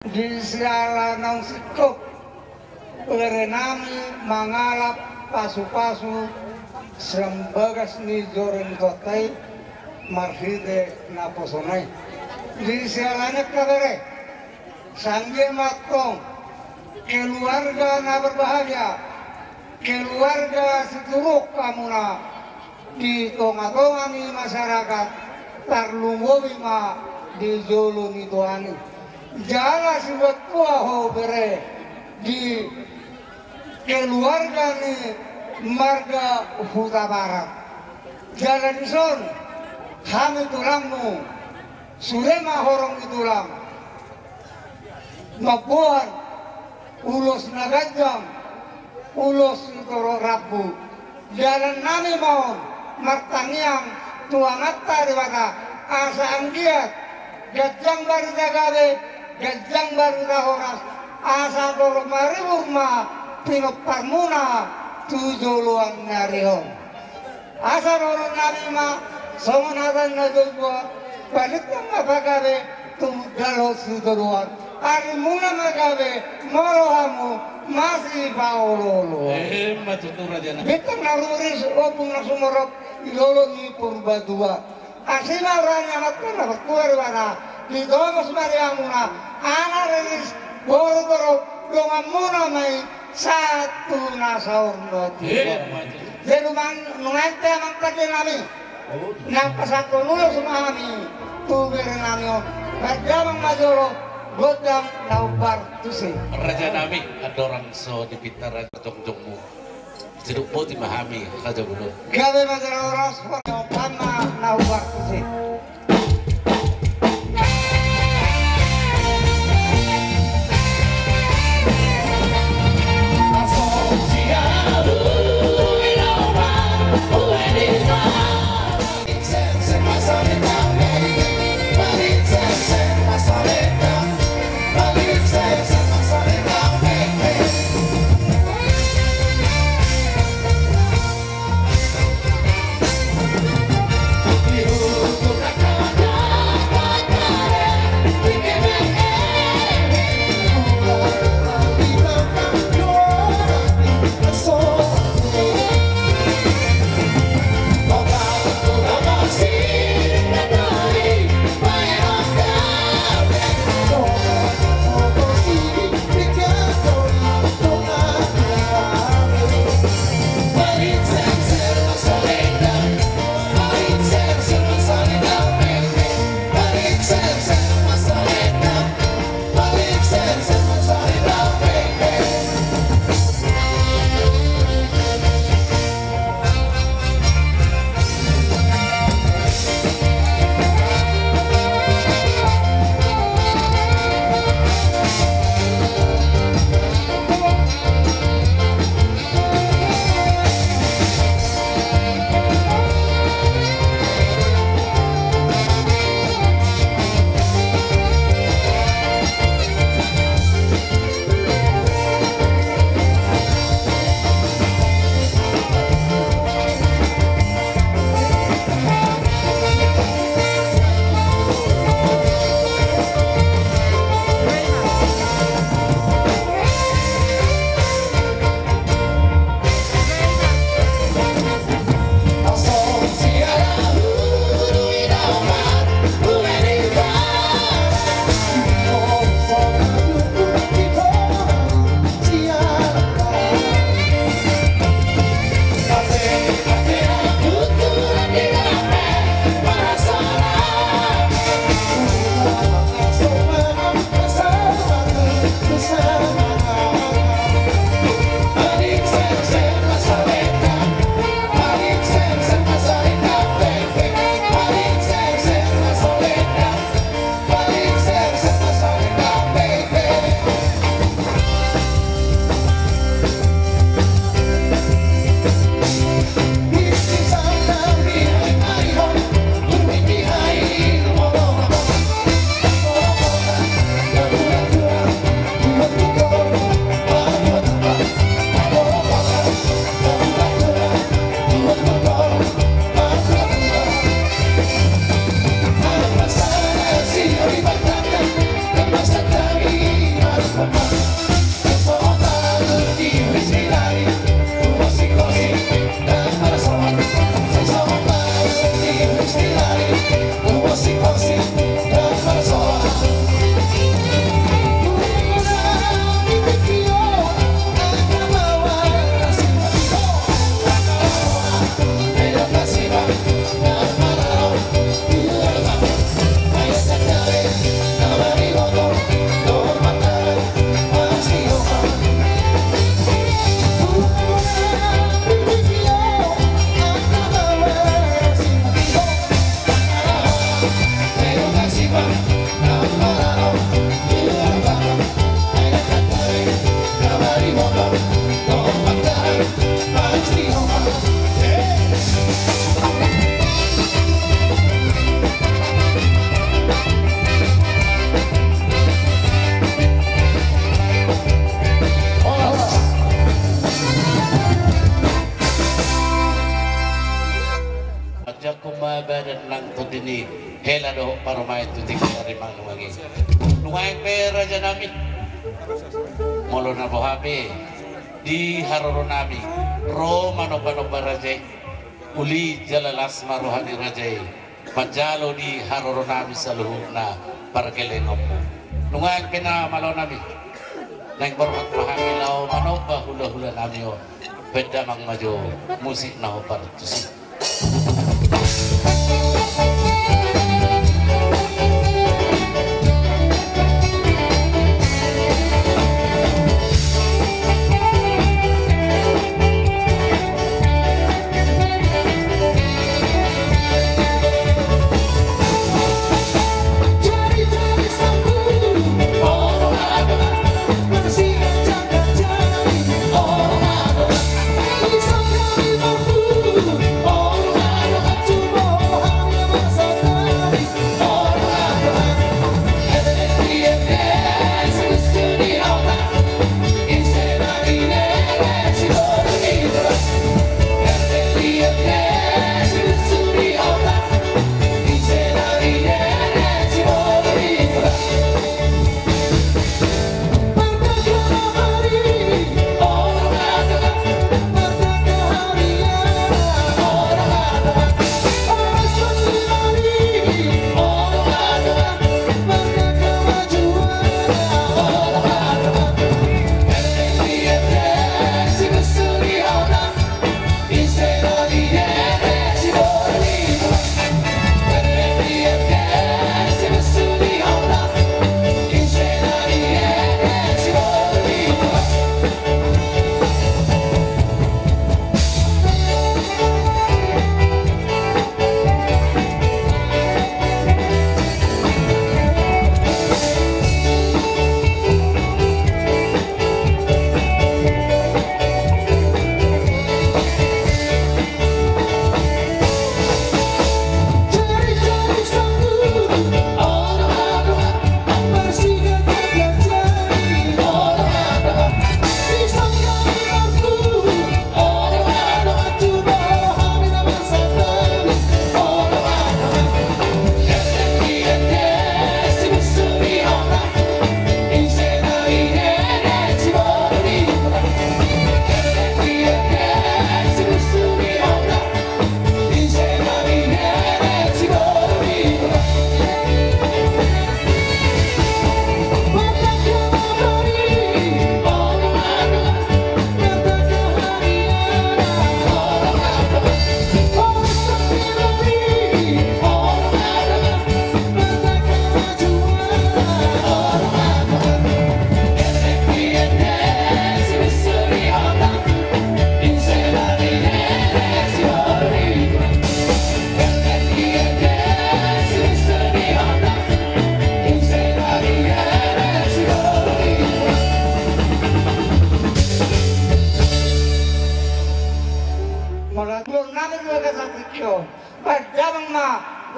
di sialanang sikop berenami mangalap pasu-pasu sembagas ni joren kotai marhide naposonai di sialanya kabere sanggil matong keluarga na berbahagia keluarga seturuk kamuna di tonga-tonga ni masyarakat tarlungowi ma di jolo ni tuani jala sibat kuaho bere di keluarga ni marga Huta Barat jalan son kami tulangmu surema horong itulang mabuan ulos nagajang ulos itoro rabu jalan nami maon martangiang tuangata dewata asa anggiat gajang baru jagabe gajang baru horas asa doro maribuma pinoparmuna tujuluan nyarihong asa doro namima somonatan najulbua balitang mapagabe tumgalo sudoruan arimuna magabe morohamu masih paololo matutura jana bitang naruris opung nasumorok ilolo ni purba dua asina orangnya matana berkuar wana di domos mariamuna ana relis boro-boro dongamuna mai satu nasaur noti jadi mengante amang kaki nami nang pasako nulo sumami tuber nami berjamang majoro godang naubar tusi raja nami ada orang so di pintar jong-jongmu seduk po dimahami kaja dulu gawe majoro ras pama naubar tusi Untuk dan nang to dini hela do para mai tu tinggal rimang nuangi nuangi pera janami molo na bohabe di haroro nami ro mano baraje uli jalalas marohani rajai panjalo di haroro nami saluhuna para kelengomu nuangi pena malo nami nang borot pahami lao mano hula nami o beda mang maju musik naho partusi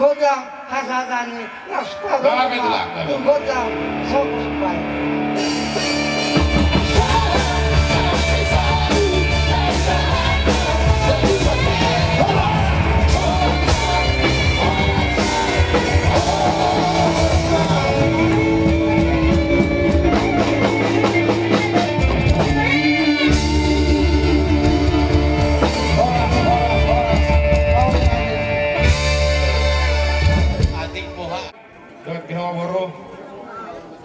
godang hasadani naskadoma godang sokuspai.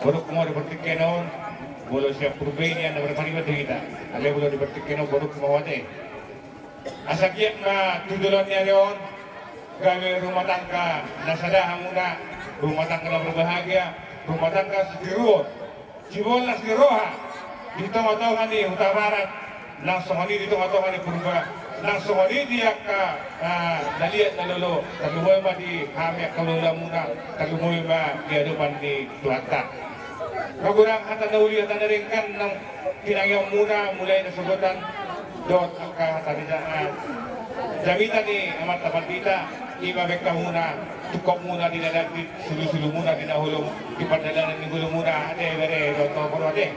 Baru kemau dipertikan on, boleh siap perubahan yang berpani batu kita. Ada boleh dipertikan on, baru kemau ada. Asakiat na tujuannya on, gawe rumah tangga, nasada hamuna, rumah tangga berbahagia, rumah tangga setiruan, cibol setiroha, di tengah-tengah di utara barat, langsung di tengah-tengah di purba, langsung dia ke daliat nalolo, kalau mau di hamil kalau lamuna, kalau mau di depan di Selatan. Kagurang hata nauli hata naringkan ng kinangyang muna mulai na sugutan dot ang kahataritaan. Jamitan ni amat tapatita, ibabekta muna, tukok muna dinadagit, sulu-sulu muna dinahulong, ipadalanan ni gulong muna, ate, dot ko ate.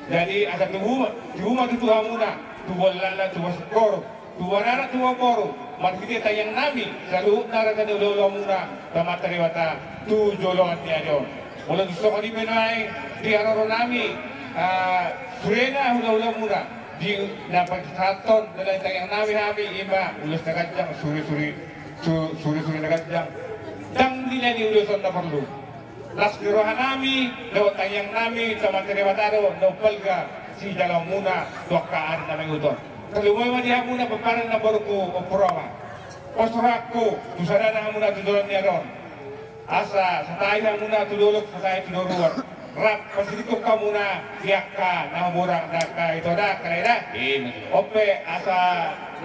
Jadi asa tuhuma tutuha muna, tuwa lala, tuwa sikoro, tuwa nara, tuwa koro, marhiti tayang nami sa luhut na rata ulo muna tamatariwata tu jolon niya yon. Mula gusto ko di benay di araro nami surena ulo muna di napagsaton dalay tayang nami iba ulos na kadyang suri na kadyang dang nila ni uluson na perlu. Las dirohan nami lewat tayang nami tamatariwataro no palga si dalam muna dokaan na may uton. Kalumoy man diha muna paparan na baruko o programa. Postorakko, tusada na muna tudulog niya ron. Asa, sa tayo na muna tudulog sa tayo tinuruan. Rap, pasilito ka muna, tiyak ka, nahamurang na ka, ito na, kanay na. Ope, asa,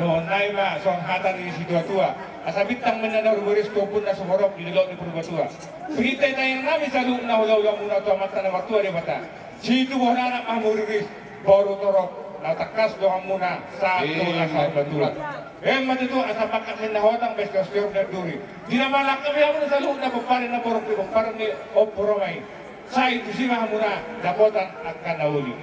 noon na ima, so ang hatan ni si Tua-Tua. Asa bitang man na naruburis ko po na sumurok, dinulog ni Purbatua. Pagitay tayong namin sa luong na hulaw muna ito, mata na martua, di bata. Si Tubuh na anak mahmuriris, baru torok. Natakas doang muna sa tula sa batulan. Matuto asa bakat min nahotang besko stir na duri. Di na malak kami mo sa luod na pagparin na borok pagparin ni oporomay. Sa ito siya muna dapotan akan nauli.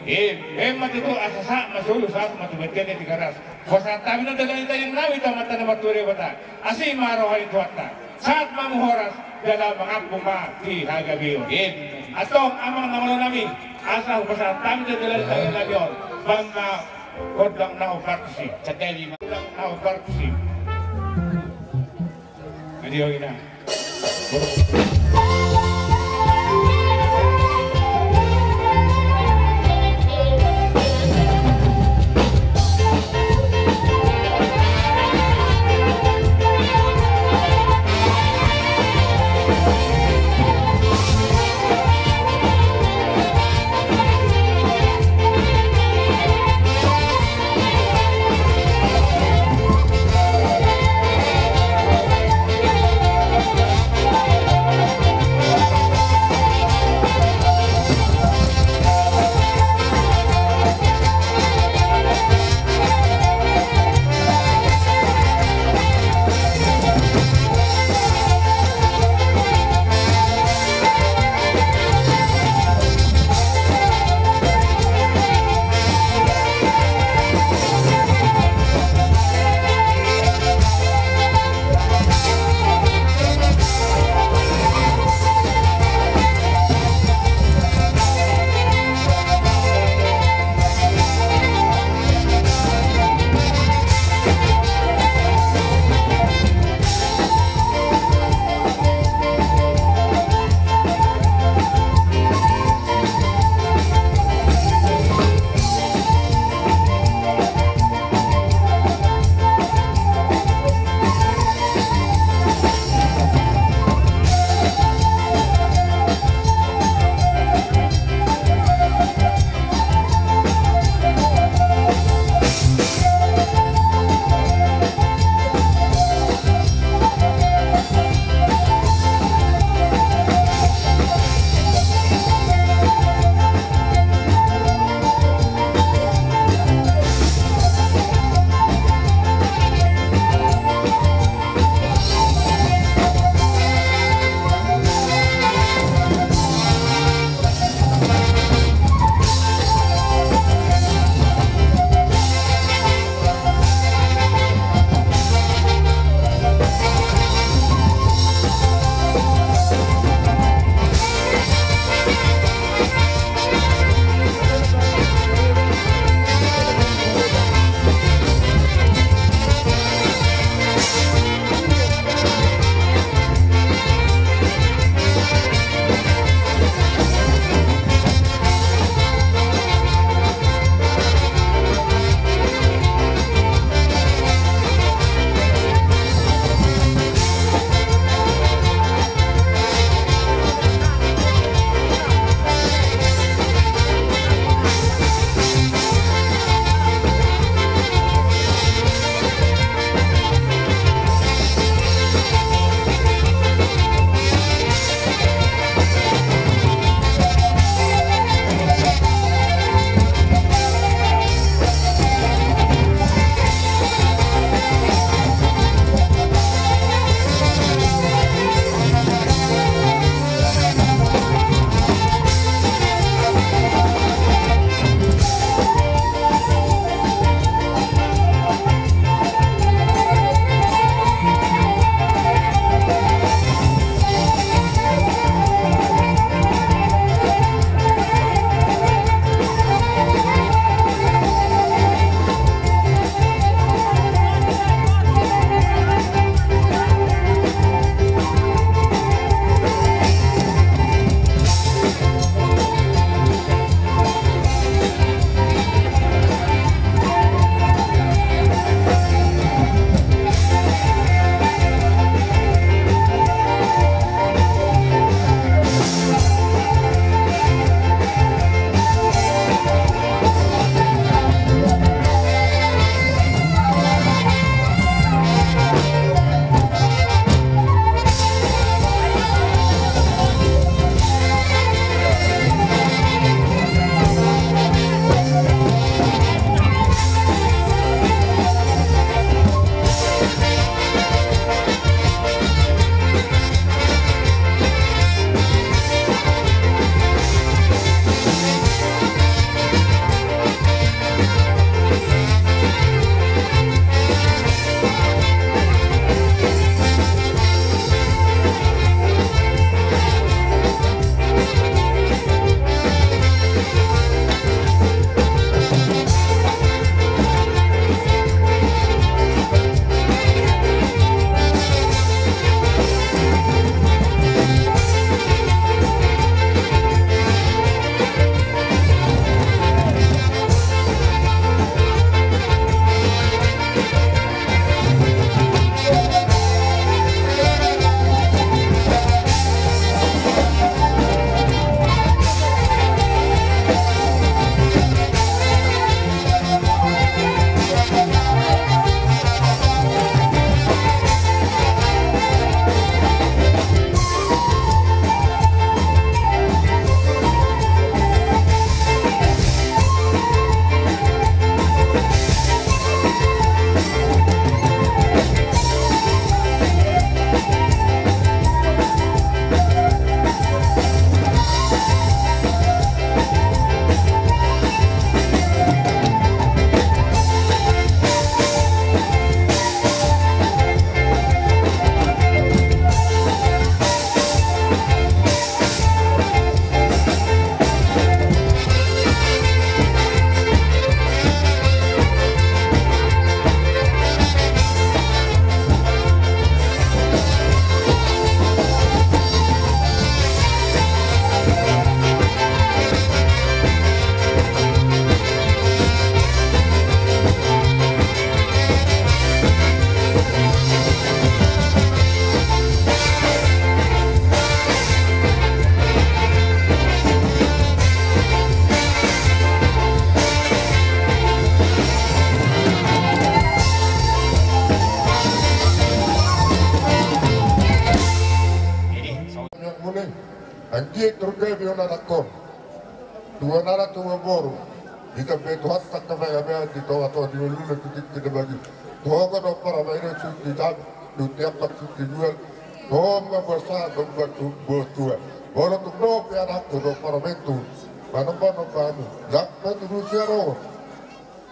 Matuto asa sa masulo sa matubetken ni tigaras. Basta tabi na dalan tayong nawi tamata na maturi bata. Asi marohay tuwata. Saat mamuhoras dalam mengapuma di hagabiyon. Atong amang namalo namin asa basta tabi na dalan tayong nabiyon. Bangga kodang na operasi, cadeli kodang na operasi. Adiyo ina. na nakon. Tua nara tua boru. Ika beto hatta kaya mea di toa toa di ulule titik tidak bagi. Toa ka no para maire suti jam. Du tiap tak suti jual. Toa ma bersa domba tu tua. Bola tu no pia nakku do para metu. Mano panu. Jak petu rusia ro.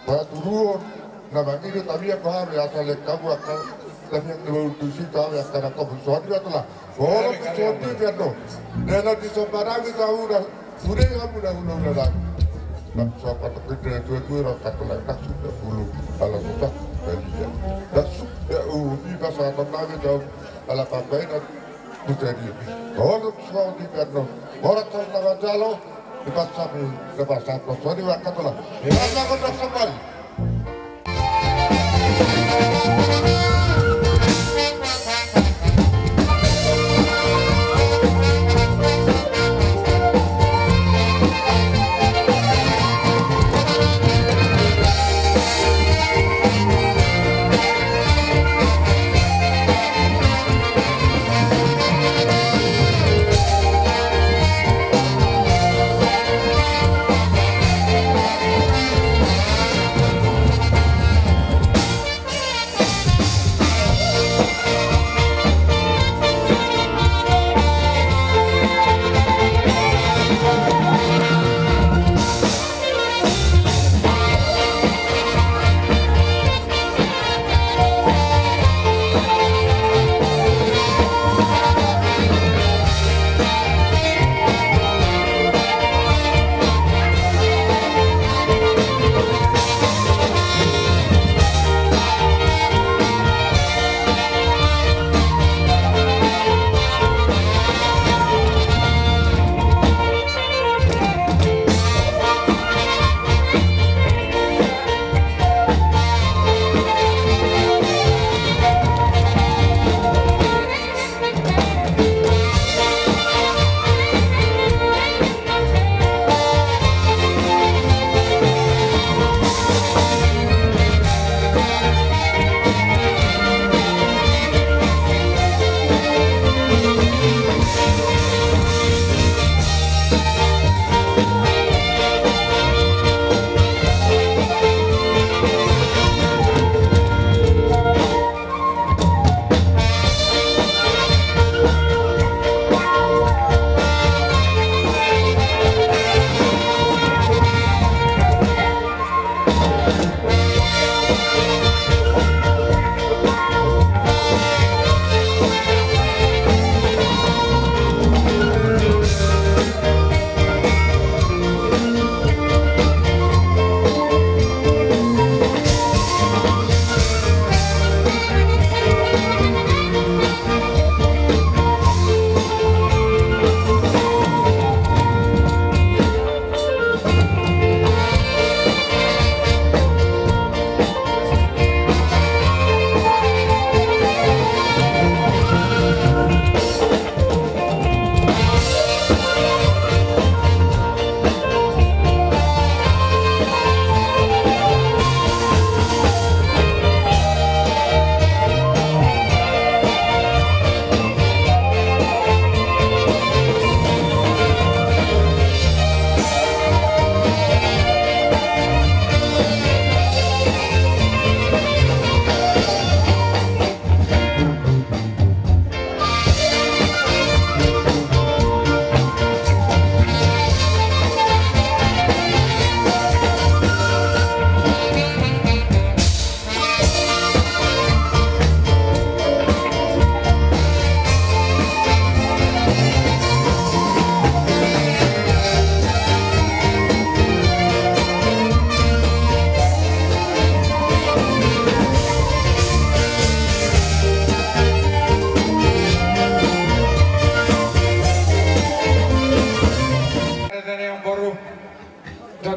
Toa turuon. Na bangiri tabia ko hari asale kabu akal. Tapi yang dulu tusi kau yang karena kau bersuatu itulah. Bola bersuatu dia no. Nela di sembarangan kau dah. Sudah kamu dah dah. Dan siapa terkena itu orang kata nak sudah dulu kalau sudah dia. Dan sudah di masa tanah itu ala pakai dan sudah dia. Kalau sudah di kerana orang terlalu jauh di pasar Jadi waktulah. Mana kau dah sampai?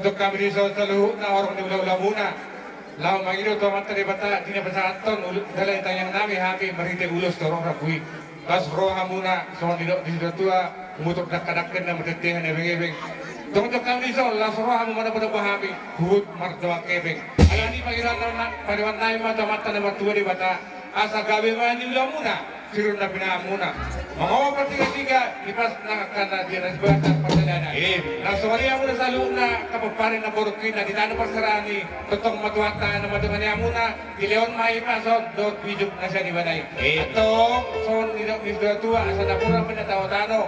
Untuk kami di selalu na orang di ulah muna. Lau mangido to mata di bata dina pasaton dalay tayang nami happy marite ulos torong rakui. Bas roha muna so di tua umutok dakadakken na matetehan ebeng-ebeng. Untuk kami di las roha muna pada happy hut mardoa kebeng. Alani pangiran na padawan naima to mata na matua di bata asa gabe man di ulah muna sirun na pinamuna. Mga tiga-tiga, ipas na kanadiran buatan pagdadana. Langsung hari yang muna sa luna, kapagparin na burukin na ditano parsarani, totong matuwata na matungan muna, gileon maipason, dot biduk na siya ni Banay. Ito, son nidok tua, asa na pura pinatawa-tano,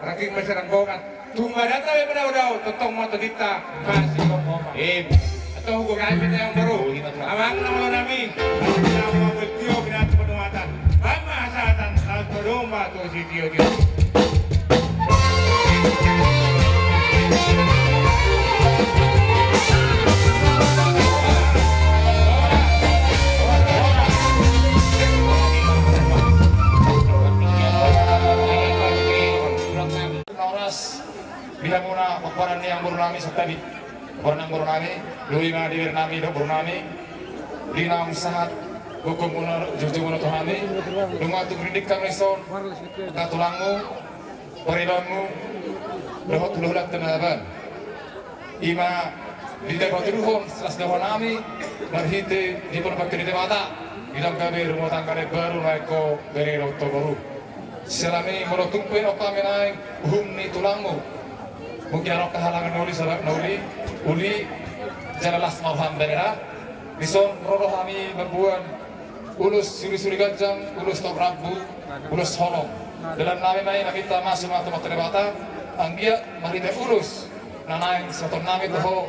raking masaranggongan. Tumadata may padaw-daw, totong matudita, masih kong Ito, hukukan na yung baru. Amang na mga namin, ang pinamamagod niyo, pinatong panuwatan. Pamahasatan, lahat paduma to si Tio Tio. Bila muna pagparan yang burnami tadi, pagparan burnami, lui nga di burnami do burnami, dinam sahat hukum muna jujur muna tuhani, lumatu kritik kami son, katulangmu, perilamu, dohot lulat tenaban, ima di dapat ruhon selas dahonami, marhite di perpakai di mata, bilang kami rumah tangga baru naiko beri rokto baru. Selami menutupi kami naik ni tulangmu. Mungkin ada kehalangan nauli, uli jalalas malham berera. Bison rodoh kami berbuat ulus suri-suri gajang, ulus tok rabu, ulus holong. Dalam nami mai namita masuk atau materebata, anggia marite ulus. Nanaing satu nami toho,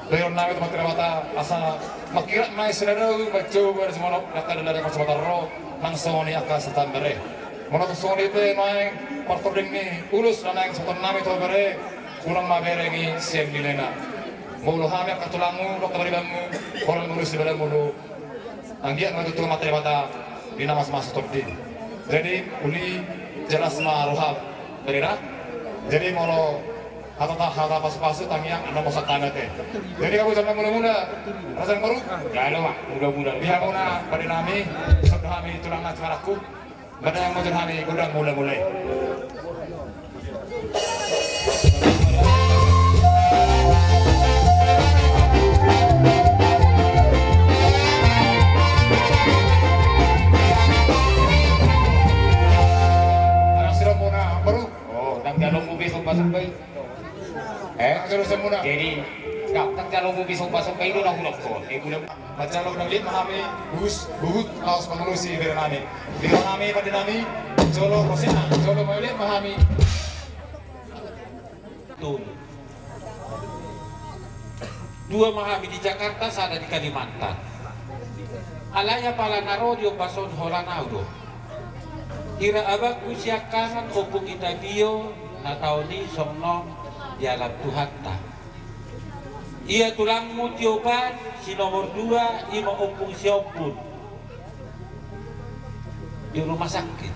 leon nami tempat materebata asa makirat mai sedadu bacoba semua nakal dari macam ro langsung ni akan setan bere. Mana tu soal itu naik partodeng ni ulus naik satu nami tu bere kurang mabere ni siang di lena. Mulu kami akan tulangmu, dokter beribamu, orang ulus di dalam mulu. Anggiat maju tu materi mata di nama mas topdi. Jadi uli jelas maruhal berira. Jadi mulu hata pas-pasu tangiang anda masak tanah teh. Jadi kamu sampai mula-mula rasa baru. Ya lo mak, mudah-mudah. Biar muna pada nami, sudah kami tulang acaraku. Bada yang mau terhani gudang mulai. Anak sila muna baru. Oh, tanggalong mo bisong pasok kayo. Terus muna. Jadi, tanggalong mo bisong pasok kayo na hulog ko. Macalog ng lit mahami buhut laos pangulusi berenami. Bila nami pada nami jolo rosina jolo maulit mahami. Dua mahami di Jakarta, sada di Kalimantan. Alaya pala narodio pason holanaudo. Kira abang usia kanan opung kita bio na tahun ni somno di alam Tuhan ta. Ia tulangmu tioban si nomor 2 ima opung siopun di rumah sakit.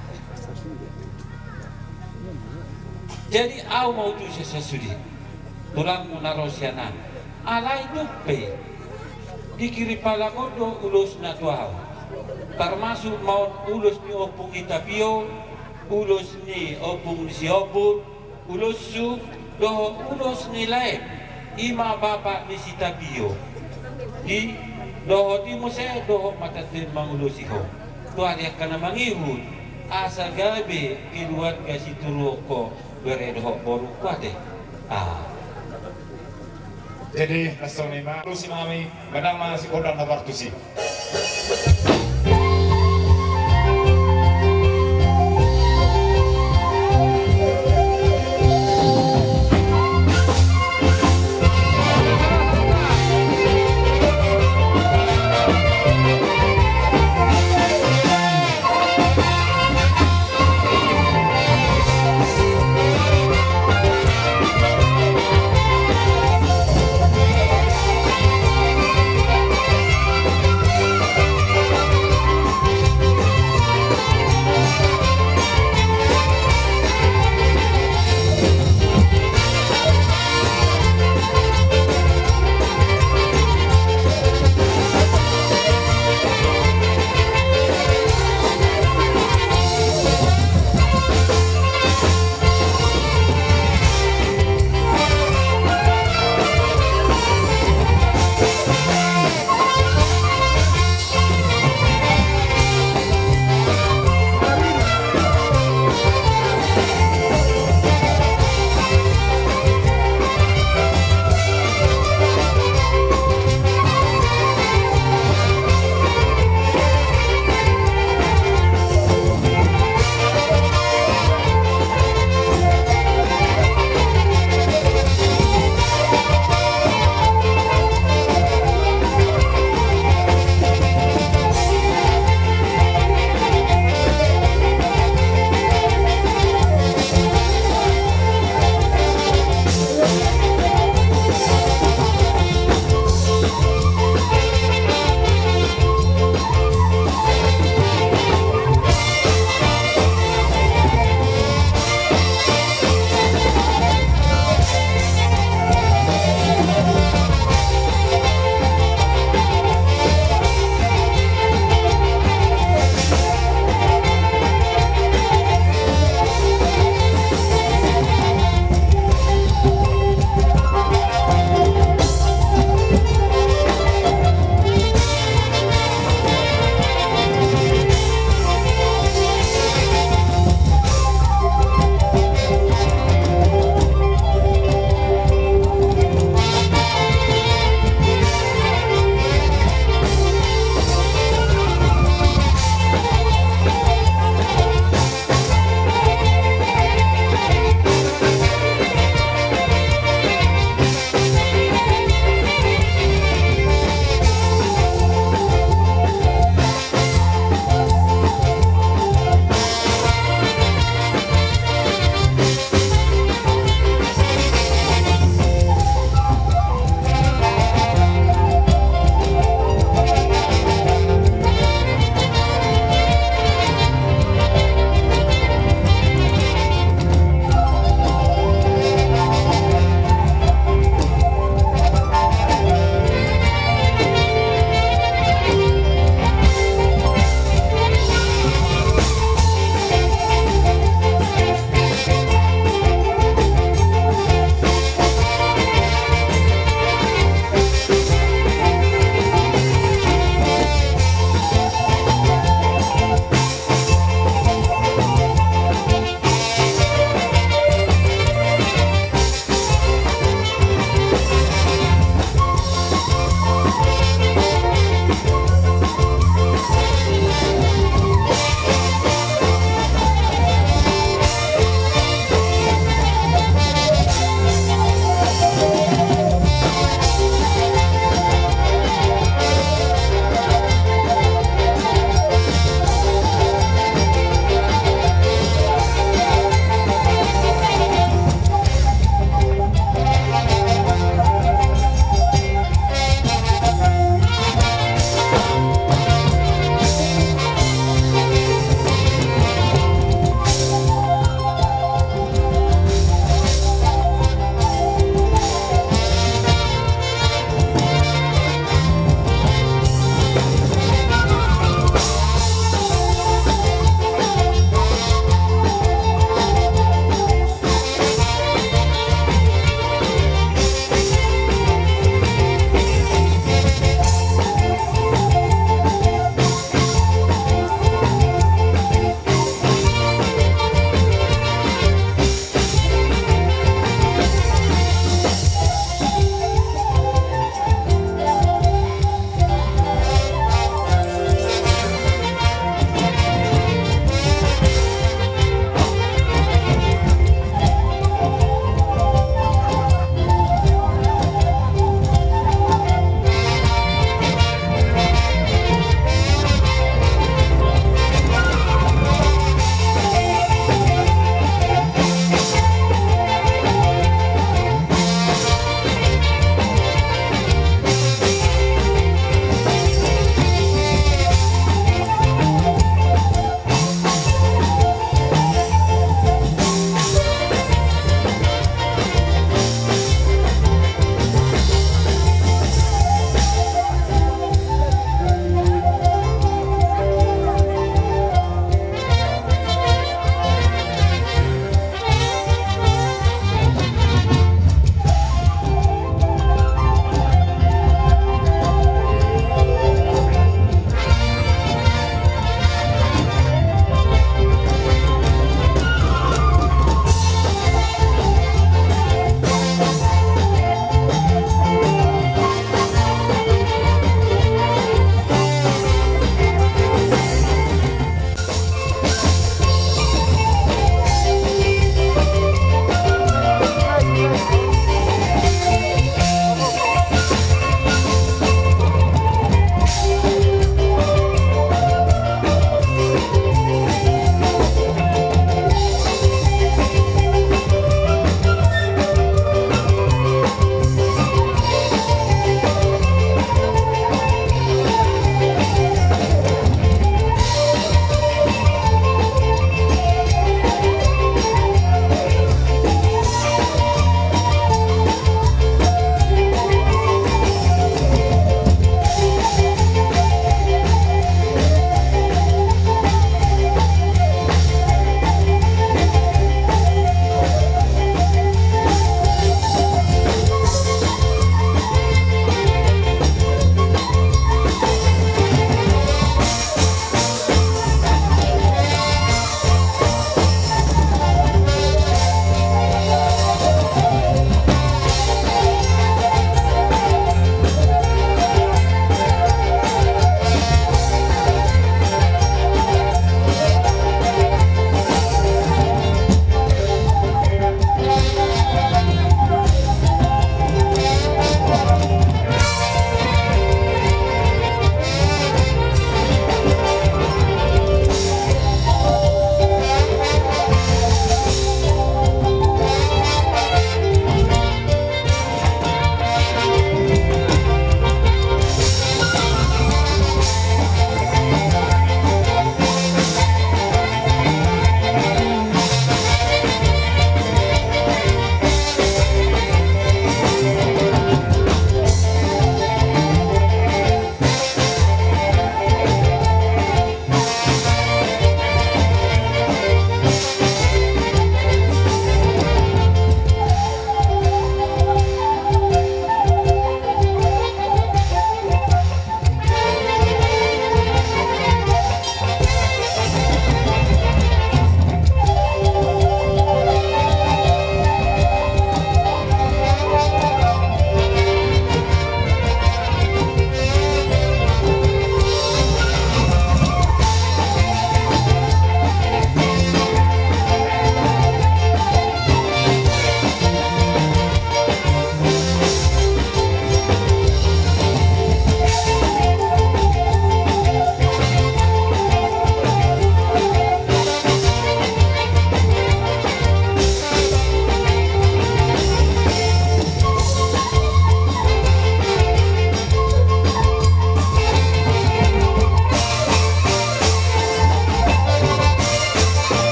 Jadi au mau tu sesudi tulangmu narosianan alai dupe dikiri pala kodo ulus na tuau termasuk mau ulus ni opung itapio ulus ni opung siopun ulus su doho ulus ni lain ima bapak ni sitapio di doho di muse doho matatir mangulusiho tuan yang kena mangihut asa gabe kiluan kasih turoko bere doho boru kuate Jadi langsung ni mah lusi mami kadang masih kodang nabar tusi.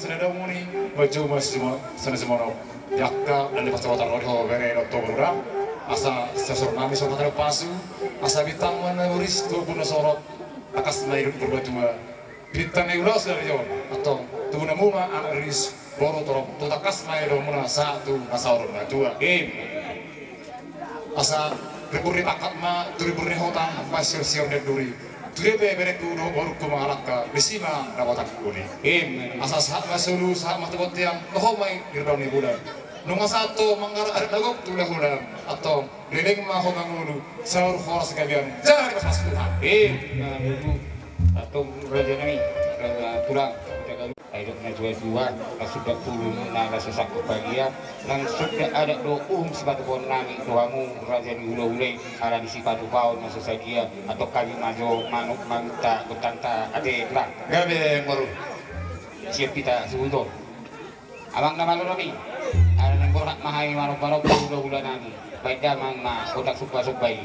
senada muni baju masih semono yakta dan di pasar roh bere dokter berang asa sesor nami sama tara pasu asa bitang mana uris tu pun sorot akas naik berbatu bintang ulas dari jauh atau tu namuma anak uris baru torok tu takas naik muna satu masaur na dua game asa riburi takat ma riburi hotang pasir sior dan duri Tulebe bere kudo baru kumalaka bisima rawatan kuni. Asa saat masulu saat matebot yang nohomai dirdau ni bulan. Nunga satu manggar ada dagok tulah bulan atau leleng maho mangulu saur horas kalian jangan pas Tuhan. Atau raja nami pulang ayo na dua sudah turun na sesak kebahagiaan dan sudah ada doa sifat pon nami doamu raja ni ule ada di sifat paun masa saja atau kali majo manuk manta kutanta ade lah Gabe ngoru siap kita sudah abang nama lo nami ada yang borak mahai manuk udah nami baik damang na kotak supa-supai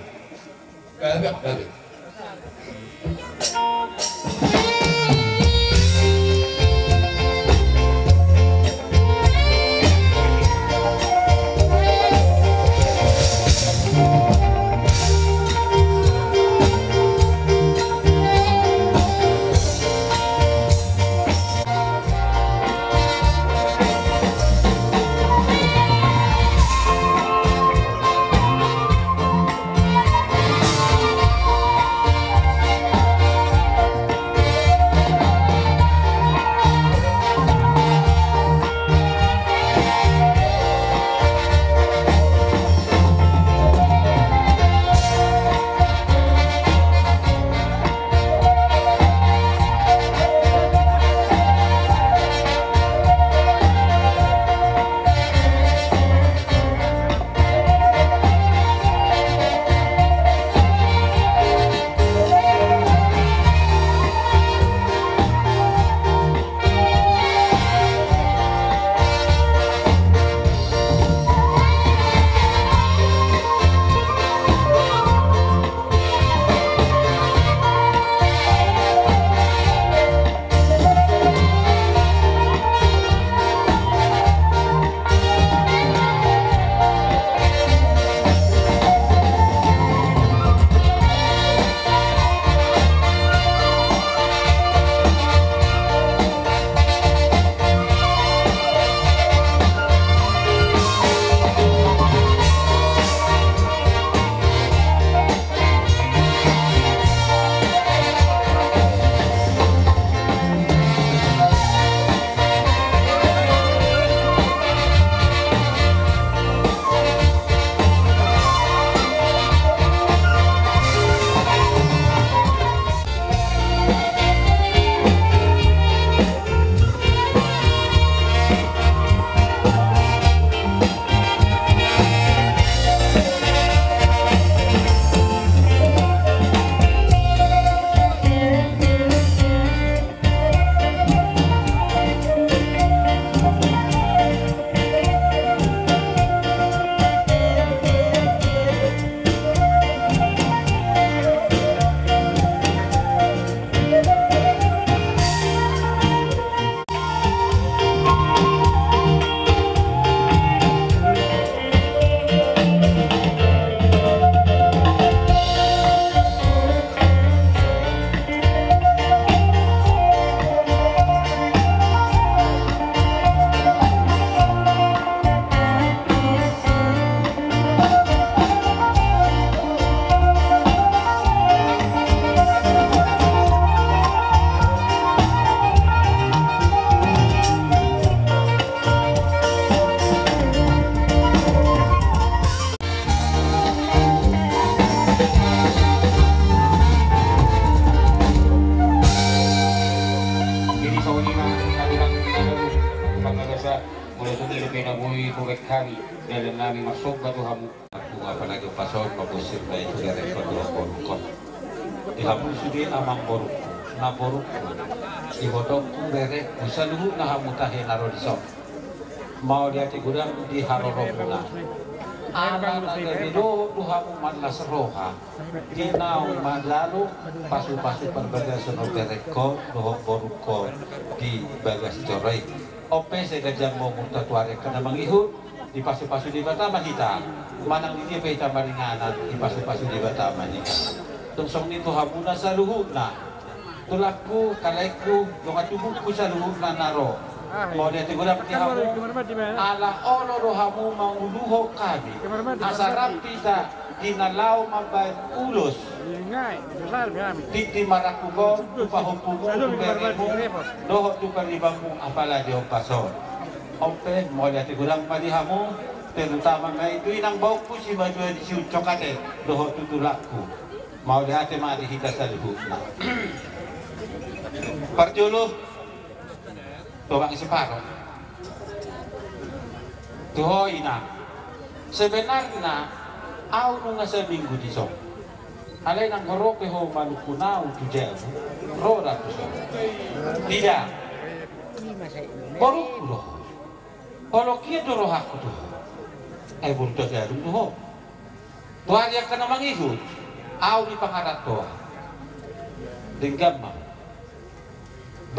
gabe kami dalam nami masuk batu hamu bunga panagyo pasok mabusir na ito dari kondo borukon ihamu sudi amang boruk na boruk ibodok kung bere musaluhu na hamutahe naro disok mau dia gudang di haroro muna ala nagalido duha umat las roha dinau madlalu pasu-pasu perbagas sono bereko doho boruko di bagas corai ope segajang mau tatuare kena mangihut di pasu-pasu di Batama kita manang di dia peta maringanan di pasu-pasu di Batama ni tungsong nito hamuna sa luhuna tulaku kalaiku donga tubuhku sa luhuna naro mau dia tigura peti hamu ala olo rohamu manguluho kami asarap kita dinalau mambain ulus di marakugo tupahupumu tuberemu doho tuparibamu apalagi opason ompe mau dia tigurang padi hamu terutama ngai itu inang bauku si baju di siucokate doho tutulaku mau dia ate mati kita saluhuna parjulu Tobang separo. Tuho ina. Sebenarnya au nunga sa minggu di so. Alay nang horoke ho manukunau tu jel. Roda tu so. Tidak. Baru lo. Kalau kia doro aku tu. Burto jarum tu ho. Tuhan yang kena mangihut. Au di pangarat toa. Denggam mah.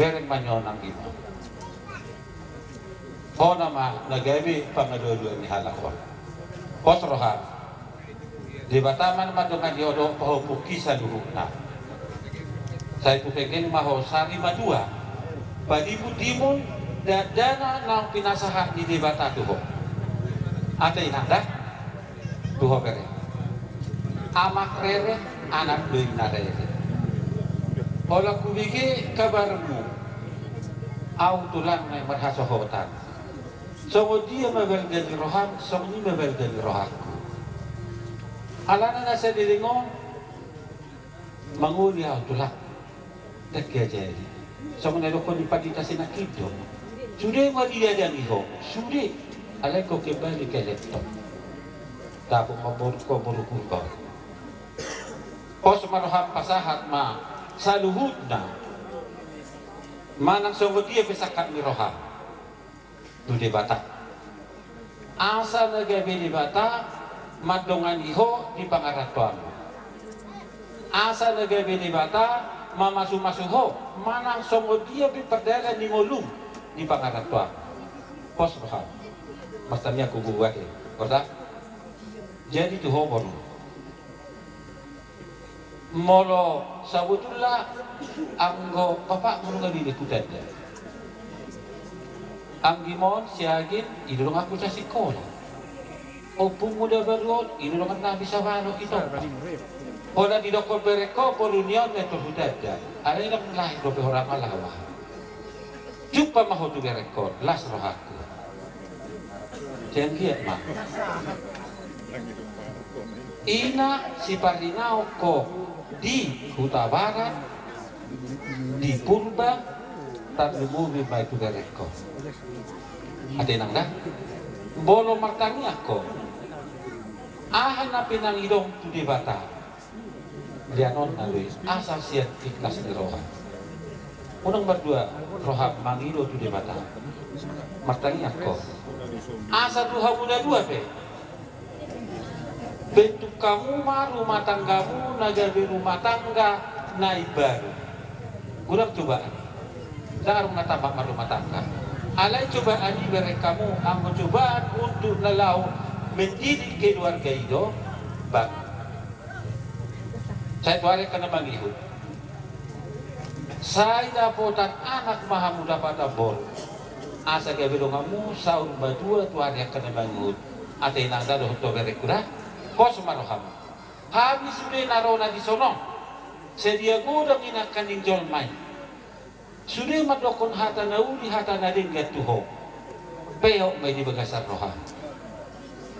Bereng manyonang imo. Ho nama nagabi pangadua-dua ni halakwa. Posroha. Di Bataman madongan diodo pahupuki sa luhukna. Saya pupengin maho sari madua. Padibu timun dana nang pinasaha di debata tuho. Ate inanda tuho kere. Amak rere anak duing narere. Ola kubiki kabarmu. Au tulang na marhasohotan. So dia mabelgali rohan, so ni mabelgali rohaku. Alana na sa dilingon, manguli ako tulak. Takya jadi. So kung naloko ni patita sinakido, sudah mo dia yang iho, sudah. Alay ko kembali ke laptop. Tapos maburu ko. Pos marohan pasahat ma sa luhud na. Manang so dia besakat ni rohan. Di Bata. Asa nagabi di Bata, madongan iho di pangaratuan. Asa nagabi di Bata, mamasu-masuho, manang songo dia biperdala ni ngolum di pangaratuan. Pos rohan. Masanya aku buat ya. Korda? Jadi tuh homo. Molo sabutullah anggo bapak menunggu di kudatnya. Ang gimon siagin idulong ako sa sikola. O pumuda barot idulong at nabi sa wano ito. Hola di doko bereko polunion neto hudada. Alay na lahi do behorang alawa. Jupa mahodu bereko las rohaku. Jangan lihat mak. Ina si parinao ko di Huta Barat di Purba tak lumumi ba itu bereko. Ate nang dah bolo martangi ako ahan na pinangidong tu di Bata lianon alui asa siat ikhlas ni roha unang berdua roha mangido tu di Bata martangi ako asa tuha muda dua pe bentuk kamu mah rumah tanggamu nagabi rumah tangga naik baru kurang cobaan dar mengatambak rumah tangga alay cobaan ibarat kamu ang cobaan untuk nalau mendidik keluarga itu bang saya tuare kena mangihut saya dapotan anak maha muda pada bol asa gabilong kamu saur badua tuare kena mangihut ate nang dado to berekura kos maroham habis sudah narona di sono sedia gudang inakan injol main sudah madokon hata nauli hata nading gatuho peyok may di bagasar roha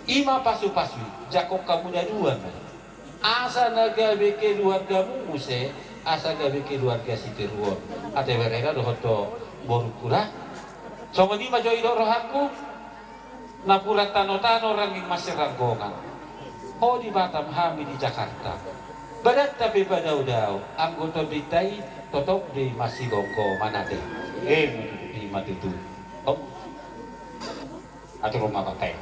ima pasu-pasu jakok kamu dua asa nagabi keluargamu muse asa gabi keluarga si teruon ate bereda dohoto borukura so mani majo ido rohaku napura tano-tano ranging masih ranggongan oh di Batam hami di Jakarta badat tapi badau-dau anggota ditai totok di masih gongko mana deh di mati itu atau rumah pakai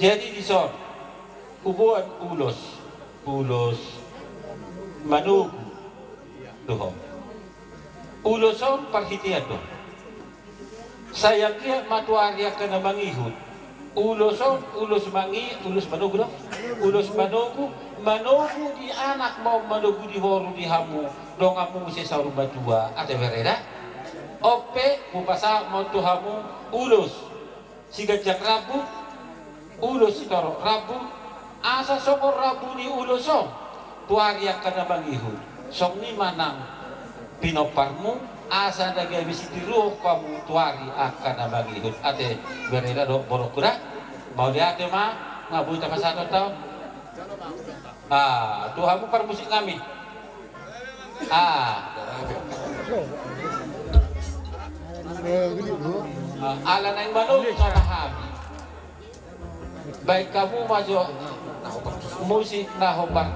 Jadi di son ubuan ulos Manugu doho uloson parhitian doh saya kia matuaria kena mangihut uloson ulos Manugu doh ulos Manugu di anak mau Manugu di horu di hamu dong amu mesti sauru batua ada bereda ope mupasa mau tuhamu ulos si gajak rabu ulos toro rabu asa sokor rabu ni uloson tuaria kana bangihun song ni manang pinoparmu asa daga bisi tiruh kamu tuari akan bangihun ate bereda do borokura mau dia ate ma ngabu ta pasano tahun tuhamu permusik kami ala nang manung sana habi baik kamu maju musik nahobar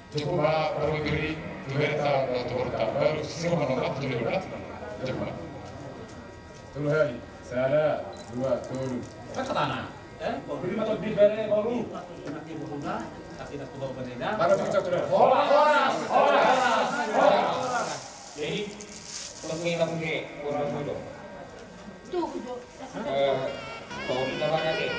Coba perlu diri liberta atau berta baru semua menolak jadi berat. Coba. Tulu hari. Sada dua tulu. Kata tanah. Beri mata di bere baru. Nanti berguna. Tapi nak bawa beredar. Baru kita tulu. Horas. Jadi pengilang ke kurang dulu. Tuh. Kau di bawah lagi.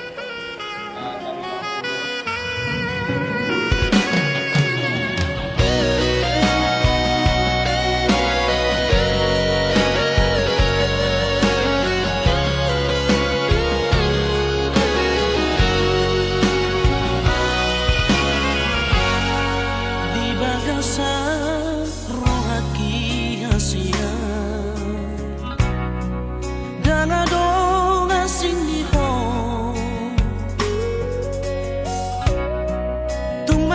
Tung